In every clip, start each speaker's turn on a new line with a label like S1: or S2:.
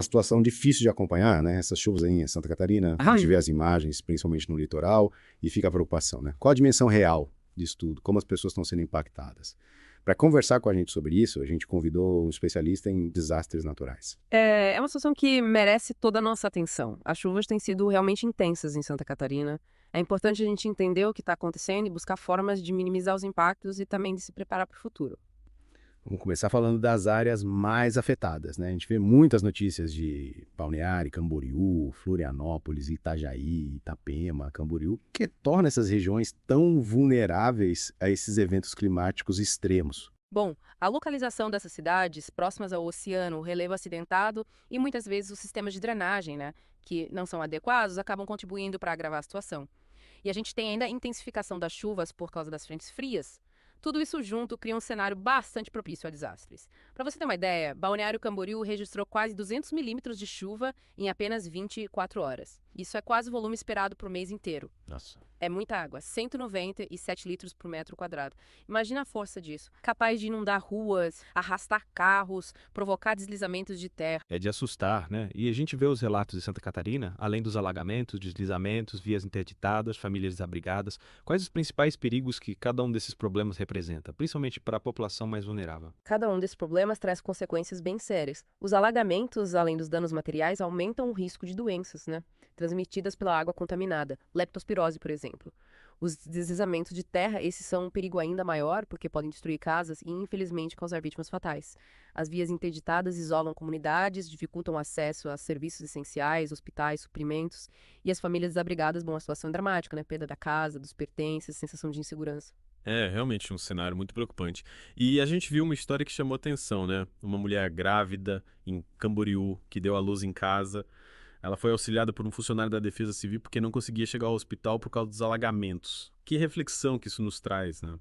S1: situação difícil de acompanhar, né? Essas chuvas aí em Santa Catarina, a gente vê as imagens, principalmente no litoral, e fica a preocupação, né? Qual a dimensão real disso tudo? Como as pessoas estão sendo impactadas? Para conversar com a gente sobre isso, a gente convidou um especialista em desastres naturais.
S2: É uma situação que merece toda a nossa atenção. As chuvas têm sido realmente intensas em Santa Catarina. É importante a gente entender o que está acontecendo e buscar formas de minimizar os impactos e também de se preparar para o futuro.
S1: Vamos começar falando das áreas mais afetadas, né? A gente vê muitas notícias de Balneário, Camboriú, Florianópolis, Itajaí, Itapema, Camboriú, que torna essas regiões tão vulneráveis a esses eventos climáticos extremos.
S2: Bom, a localização dessas cidades, próximas ao oceano, o relevo acidentado e muitas vezes os sistemas de drenagem, né, que não são adequados, acabam contribuindo para agravar a situação. E a gente tem ainda a intensificação das chuvas por causa das frentes frias. Tudo isso junto cria um cenário bastante propício a desastres. Para você ter uma ideia, Balneário Camboriú registrou quase 200 milímetros de chuva em apenas 24 horas. Isso é quase o volume esperado para o mês inteiro.
S1: Nossa.
S2: É muita água, 197 litros por metro quadrado. Imagina a força disso. Capaz de inundar ruas, arrastar carros, provocar deslizamentos de terra.
S3: É de assustar, né? E a gente vê os relatos de Santa Catarina, além dos alagamentos, deslizamentos, vias interditadas, famílias desabrigadas. Quais os principais perigos que cada um desses problemas representa, principalmente para a população mais vulnerável?
S2: Cada um desses problemas traz consequências bem sérias. Os alagamentos, além dos danos materiais, aumentam o risco de doenças, né? Transmitidas pela água contaminada, leptospirose, por exemplo. Os deslizamentos de terra, esses são um perigo ainda maior, porque podem destruir casas e, infelizmente, causar vítimas fatais. As vias interditadas isolam comunidades, dificultam o acesso a serviços essenciais, hospitais, suprimentos, e as famílias desabrigadas, bom, a situação é dramática, né? Perda da casa, dos pertences, sensação de insegurança.
S3: É realmente um cenário muito preocupante. E a gente viu uma história que chamou atenção, né? Uma mulher grávida em Camboriú, que deu à luz em casa. Ela foi auxiliada por um funcionário da Defesa Civil porque não conseguia chegar ao hospital por causa dos alagamentos. Que reflexão que isso nos traz, né?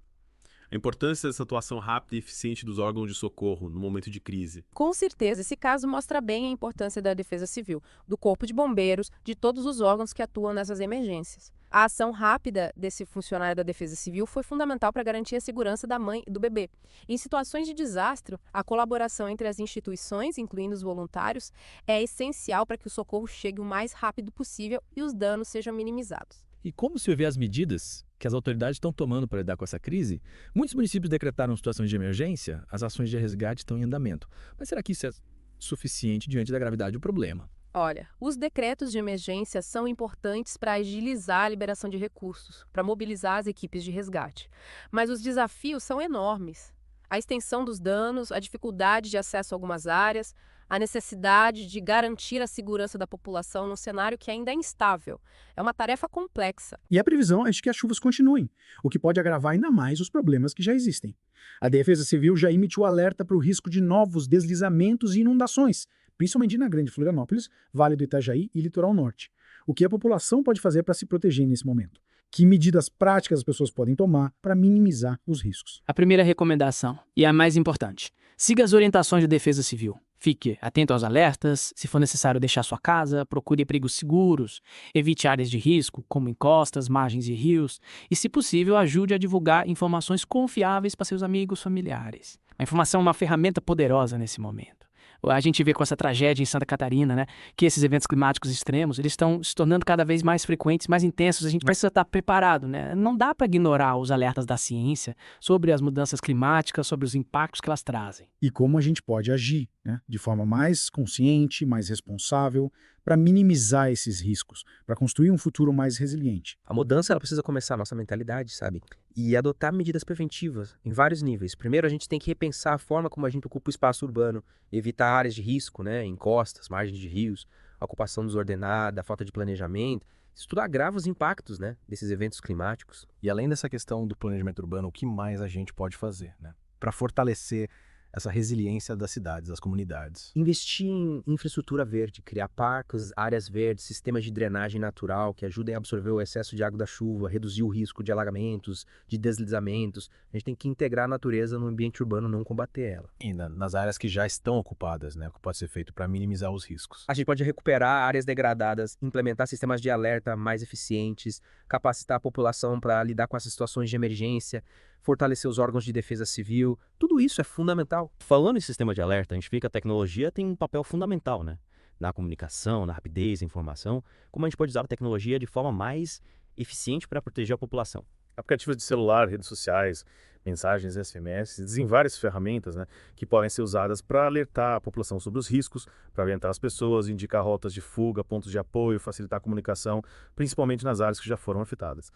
S3: A importância dessa atuação rápida e eficiente dos órgãos de socorro no momento de crise.
S2: Com certeza, esse caso mostra bem a importância da Defesa Civil, do Corpo de Bombeiros, de todos os órgãos que atuam nessas emergências. A ação rápida desse funcionário da Defesa Civil foi fundamental para garantir a segurança da mãe e do bebê. Em situações de desastre, a colaboração entre as instituições, incluindo os voluntários, é essencial para que o socorro chegue o mais rápido possível e os danos sejam minimizados.
S4: E como se vê as medidas que as autoridades estão tomando para lidar com essa crise? Muitos municípios decretaram situações de emergência, as ações de resgate estão em andamento. Mas será que isso é suficiente diante da gravidade do problema?
S2: Olha, os decretos de emergência são importantes para agilizar a liberação de recursos, para mobilizar as equipes de resgate. Mas os desafios são enormes. A extensão dos danos, a dificuldade de acesso a algumas áreas, a necessidade de garantir a segurança da população num cenário que ainda é instável. É uma tarefa complexa.
S5: E a previsão é de que as chuvas continuem, o que pode agravar ainda mais os problemas que já existem. A Defesa Civil já emitiu alerta para o risco de novos deslizamentos e inundações, principalmente na Grande Florianópolis, Vale do Itajaí e Litoral Norte. O que a população pode fazer para se proteger nesse momento? Que medidas práticas as pessoas podem tomar para minimizar os riscos?
S6: A primeira recomendação, e a mais importante, siga as orientações da Defesa Civil. Fique atento aos alertas, se for necessário deixar sua casa, procure abrigos seguros, evite áreas de risco, como encostas, margens de rios, e, se possível, ajude a divulgar informações confiáveis para seus amigos familiares. A informação é uma ferramenta poderosa nesse momento. A gente vê com essa tragédia em Santa Catarina, né, que esses eventos climáticos extremos, eles estão se tornando cada vez mais frequentes, mais intensos. A gente precisa estar preparado, né? Não dá para ignorar os alertas da ciência sobre as mudanças climáticas, sobre os impactos que elas trazem.
S5: E como a gente pode agir, né, de forma mais consciente, mais responsável, para minimizar esses riscos, para construir um futuro mais resiliente.
S7: A mudança ela precisa começar a nossa mentalidade, sabe? E adotar medidas preventivas em vários níveis. Primeiro, a gente tem que repensar a forma como a gente ocupa o espaço urbano, evitar áreas de risco, né? Encostas, margens de rios, a ocupação desordenada, a falta de planejamento. Isso tudo agrava os impactos, né, desses eventos climáticos.
S4: E além dessa questão do planejamento urbano, o que mais a gente pode fazer, né, para fortalecer essa resiliência das cidades, das comunidades?
S7: Investir em infraestrutura verde, criar parques, áreas verdes, sistemas de drenagem natural que ajudem a absorver o excesso de água da chuva, reduzir o risco de alagamentos, de deslizamentos. A gente tem que integrar a natureza no ambiente urbano, não combater ela.
S4: E nas áreas que já estão ocupadas, né, o que pode ser feito para minimizar os riscos?
S7: A gente pode recuperar áreas degradadas, implementar sistemas de alerta mais eficientes, capacitar a população para lidar com essas situações de emergência, fortalecer os órgãos de defesa civil. Tudo isso é fundamental.
S8: Falando em sistema de alerta, a gente vê que a tecnologia tem um papel fundamental, né? na comunicação, na rapidez, na informação, como a gente pode usar a tecnologia de forma mais eficiente para proteger a população.
S9: Aplicativos de celular, redes sociais, mensagens SMS, existem várias ferramentas, né, que podem ser usadas para alertar a população sobre os riscos, para orientar as pessoas, indicar rotas de fuga, pontos de apoio, facilitar a comunicação, principalmente nas áreas que já foram afetadas.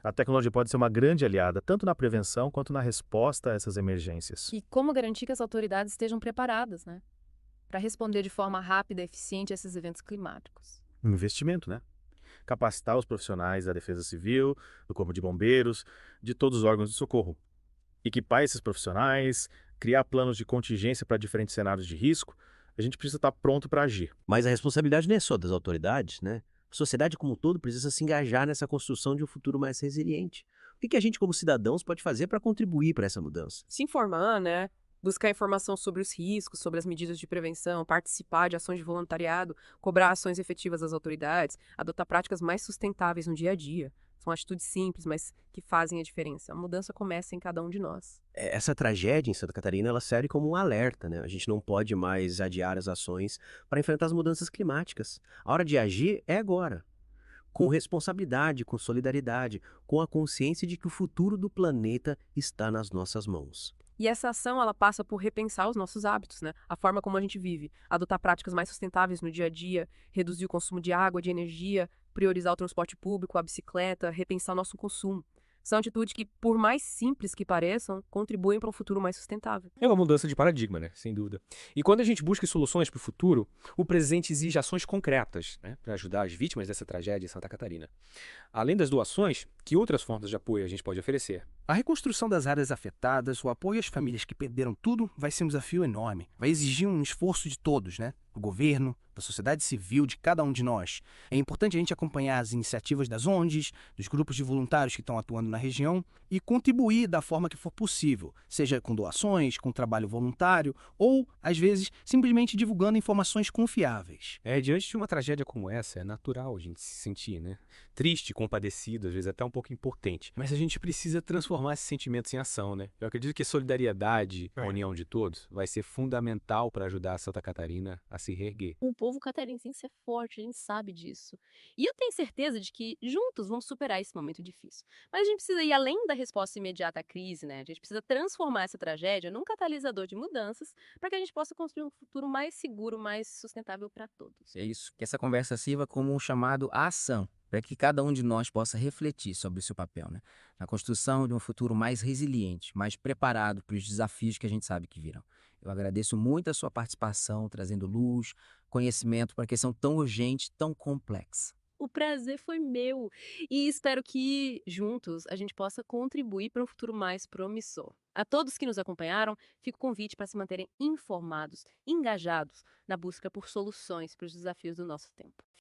S9: A tecnologia pode ser uma grande aliada, tanto na prevenção quanto na resposta a essas emergências.
S2: E como garantir que as autoridades estejam preparadas, né, para responder de forma rápida e eficiente a esses eventos climáticos?
S9: Investimento, né? Capacitar os profissionais da Defesa Civil, do Corpo de Bombeiros, de todos os órgãos de socorro. Equipar esses profissionais, criar planos de contingência para diferentes cenários de risco, a gente precisa estar pronto para agir.
S8: Mas a responsabilidade não é só das autoridades, né? A sociedade como um todo precisa se engajar nessa construção de um futuro mais resiliente. O que a gente como cidadãos pode fazer para contribuir para essa mudança?
S2: Se informar, né? Buscar informação sobre os riscos, sobre as medidas de prevenção, participar de ações de voluntariado, cobrar ações efetivas das autoridades, adotar práticas mais sustentáveis no dia a dia. São atitudes simples, mas que fazem a diferença. A mudança começa em cada um de nós.
S8: Essa tragédia em Santa Catarina, ela serve como um alerta, né? A gente não pode mais adiar as ações para enfrentar as mudanças climáticas. A hora de agir é agora. Com responsabilidade, com solidariedade, com a consciência de que o futuro do planeta está nas nossas mãos.
S2: E essa ação, ela passa por repensar os nossos hábitos, né? A forma como a gente vive, adotar práticas mais sustentáveis no dia a dia, reduzir o consumo de água, de energia, priorizar o transporte público, a bicicleta, repensar nosso consumo. São atitudes que, por mais simples que pareçam, contribuem para um futuro mais sustentável.
S7: É uma mudança de paradigma, né? Sem dúvida. E quando a gente busca soluções para o futuro, o presente exige ações concretas, né? Para ajudar as vítimas dessa tragédia em Santa Catarina. Além das doações, que outras formas de apoio a gente pode oferecer?
S10: A reconstrução das áreas afetadas, o apoio às famílias que perderam tudo, vai ser um desafio enorme. Vai exigir um esforço de todos, né? Do governo, da sociedade civil, de cada um de nós. É importante a gente acompanhar as iniciativas das ONGs, dos grupos de voluntários que estão atuando na região e contribuir da forma que for possível, seja com doações, com trabalho voluntário ou, às vezes, simplesmente divulgando informações confiáveis.
S7: Diante de uma tragédia como essa, é natural a gente se sentir, né? Triste, compadecido, às vezes até um pouco impotente. Mas a gente precisa transformar esses sentimentos em ação, né? Eu acredito que a solidariedade, a união de todos, vai ser fundamental para ajudar a Santa Catarina a se reerguer.
S11: O povo catarinense é forte, a gente sabe disso. E eu tenho certeza de que juntos vamos superar esse momento difícil. Mas a gente precisa ir além da resposta imediata à crise, né? A gente precisa transformar essa tragédia num catalisador de mudanças para que a gente possa construir um futuro mais seguro, mais sustentável para todos.
S12: É isso, que essa conversa sirva como um chamado à ação, para que cada um de nós possa refletir sobre o seu papel, né? Na construção de um futuro mais resiliente, mais preparado para os desafios que a gente sabe que virão. Eu agradeço muito a sua participação, trazendo luz, conhecimento para a questão tão urgente, tão complexa.
S11: O prazer foi meu e espero que, juntos, a gente possa contribuir para um futuro mais promissor. A todos que nos acompanharam, fica o convite para se manterem informados, engajados na busca por soluções para os desafios do nosso tempo.